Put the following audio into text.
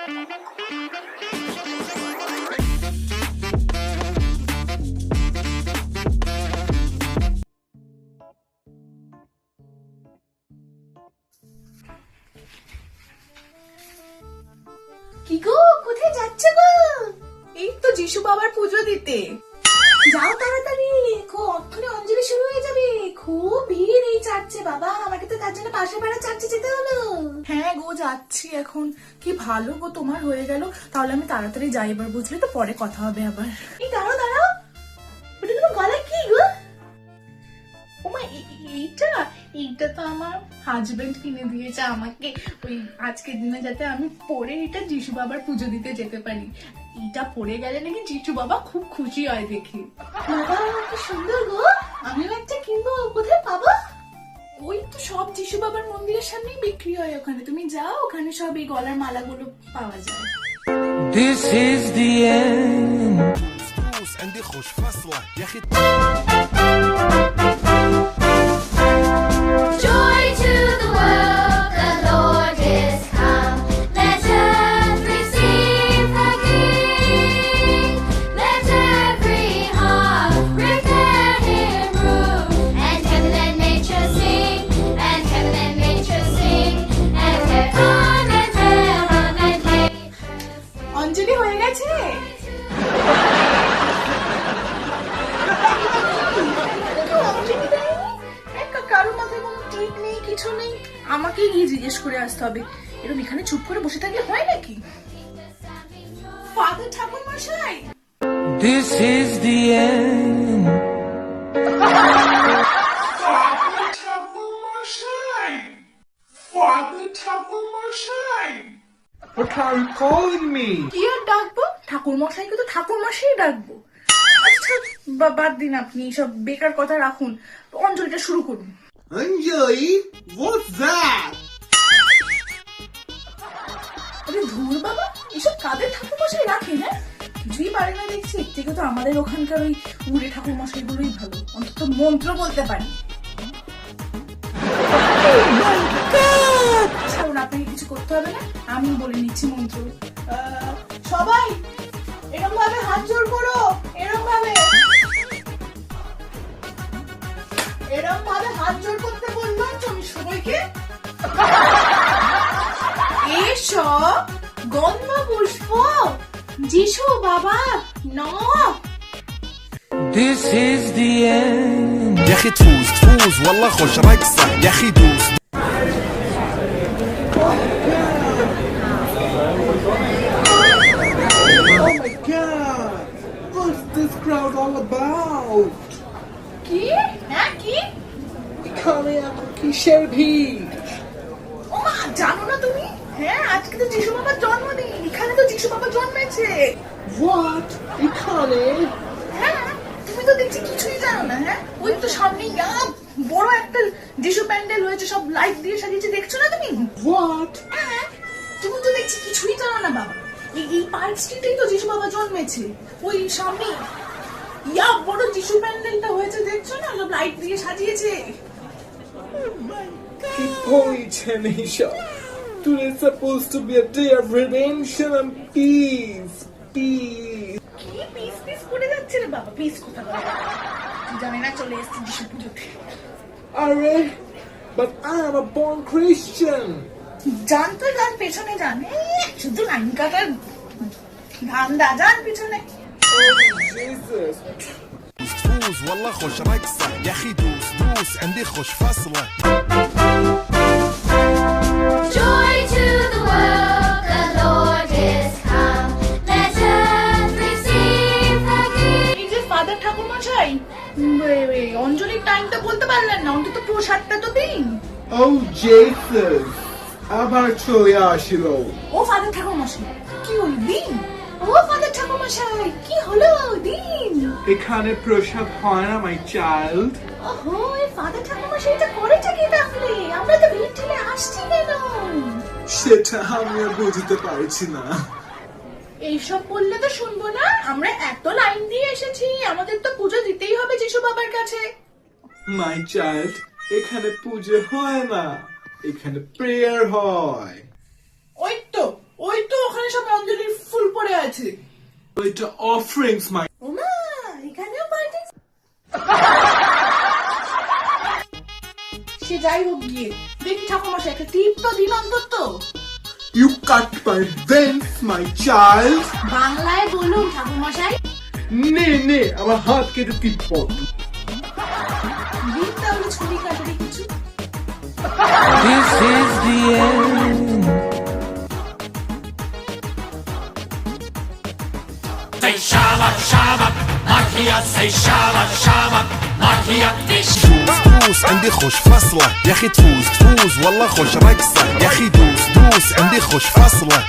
কি গো, কোথায় যাচ্ছ গো? এই তো যিশু বাবার পুজো দিতে। যাও তাড়াতাড়ি, অক্ষরে অঞ্জলি শুরু হয়ে যাবে। খুব ভিড় এই চার্চে বাবা, আমাকে তো তার জন্য পাশে পাড়া চার্চে যেতে হলো। হ্যাঁ গো, যাচ্ছি এখন। কি ভালো গো তোমার হয়ে গেল, তাহলে আমি তাড়াতাড়ি যাই এবার, বুঝলি তো, পরে কথা হবে আবার। এই দাঁড়াও দাঁড়াও, ওটা তোমার গলায় কি গো? ওমা, এইটা এইটা তো আমার হাজবেন্ড কিনে দিয়েছে আমাকে, ওই আজকের দিনে যাতে আমি পরে এটা যিশু বাবার পুজো দিতে যেতে পারি। এইটা পরে গেলে নাকি যিশু বাবা খুব খুশি হয় দেখি। বাবা কি সুন্দর গো, আমিও একটা কিনবো, কোথায় পাবো? ওই তো সব যিশু বাবার মন্দিরের সামনেই বিক্রি হয়, ওখানে তুমি যাও, ওখানে সব এই গলার মালাগুলো পাওয়া যায়। This is the end. عندي خوش فاصلة يا أخي. Joy to the world, the Lord is come. Let earth receive the King. Let every heart prepare Him room. And heaven and nature sing, and heaven and nature sing, and heaven and nature sing. অঞ্জলি হয়ে গেছে? কারোর মাথায় কোনো ঠিক নেই, কিছু নেই, আমাকেই গিয়ে জিজ্ঞেস করে আসতে হবে। এরকম এখানে চুপ করে বসে থাকলে হয় নাকি? ফাদার ঠাকুর মশাই, This is the end. What are you calling me? কি আর ডাকবো? ঠাকুর মশাইকে তো ঠাকুর মশাই ডাকবো। আচ্ছা বাদ দিন, আপনি সব বেকার কথা রাখুন, অঞ্জলিটা শুরু করুন। Anjali? What's that? আরে ধুর বাবা, এসব কাদের ঠাকুর মশাই রাখে? হ্যাঁ, কিছুই পারে না দেখছি। এর থেকে তো আমাদের ওখানকার ওই উড়ে ঠাকুর মশাই গুলোই ভালো, অন্তত মন্ত্র বলতে পারি। ছাড়ুন, আপনাকে কিছু করতে হবে না, আমি বলে নিচ্ছি মন্ত্র। সবাই এরকম ভাবে হাত জোর করো, এরকম ভাবে হাত জোর করতে বললাম তো আমি সবাইকে। এসো গন্ধ পুষ্প যিশু বাবা নাও। This is the end. يا أخي تفوز تفوز والله خوش رقصة يا أخي دوس. Oh my god! What's this crowd all about? কি? হ্যাঁ কি? এখানে আমার কিসের ভিড়? ও মা, জানো না তুমি? হ্যাঁ, আজকে তো যিশু বাবার জন্মদিন, এখানে তো যিশু বাবা জন্মেছে। What? এখানে? হ্যাঁ, তুমি তো দেখছি কিছুই জানো না। হ্যাঁ, ওই তো সামনেই বড় একটা যিশু প্যান্ডেল হয়েছে, সব লাইট দিয়ে সাজিয়েছে, দেখছো না তুমি? What? হ্যাঁ, তুমি তো দেখছি কিছুই জানো না বাবা। এই পার্ক স্ট্রিটেই তো যিশু বাবা জন্মেছে, ওই সামনে বড় যিশু প্যান্ডেলটা হয়েছে, দেখছো না, সব লাইট দিয়ে সাজিয়েছে। কি বলছেন এইসব? Today's supposed to be a day of redemption and peace. Peace. কি পিস পিস করে যাচ্ছে রে বাবা, পিস কোথা জানি না, চলে এসেছি যিশু পুজোতে। Arre, but I am a born Christian. জান তো যান, পেছনে যান, শুধু লাইন কাটার ধান্দা, যান পিছনে। Oh Jesus. تفوز والله خوش رقصة يا أخي دوس دوس عندي خوش فاصلة. Joy to the world, the Lord is come. Let earth receive the King. এই যে ফাদার ঠাকুর মশাই, অঞ্জলির টাইমটা বলতে পারলেন না, অন্তত প্রসাদটা তো দিন। Oh Jesus. আবার চলে আসিল। ও ফাদার ঠাকুর মশাই, কি হলো দিন? ও ফাদার ঠাকুর মশাই, কি হলো দিন? এখানে প্রসাদ হয় না, মাই চাইল্ড। ওহো, এই ফাদার ঠাকুর মশাই এটা করেটা কি তাহলে? আমরা তো ভিড় ঠেলে আসছি কেন? সেটা আমিও বুঝতে পারছি না। এইসব বললে তো শুনবো না, আমরা এত লাইন দিয়ে এসেছি, আমাদের তো পুজো দিতেই হবে যিশু বাবার কাছে। মাই চাইল্ড, এখানে পুজো হয় না, এখানে প্রেয়ার হয়। ওই তো ওখানে এখানে সব অঞ্জলি ফুল পড়ে আছে? এটা অফারিংস মাই ওমা এখানেও পার্টি। সে যাই হোক গিয়ে দেখি ঠাকুরমশাই একটা টিপ তো দিন অন্তত। You cut my veins my child. বাংলায় বলুন ঠাকুরমশাই। নে আমার হাত কেটে টিপ পড়। দিন তাহলে ছুরি কাটারি কিছু। This is the end. Say Shama, Shama, Magia, say Shama, Shama, Magia, دوس عندي خوش فصلة يا اخي تفوز والله خوش رقصة يا اخي دوس عندي خوش فصلة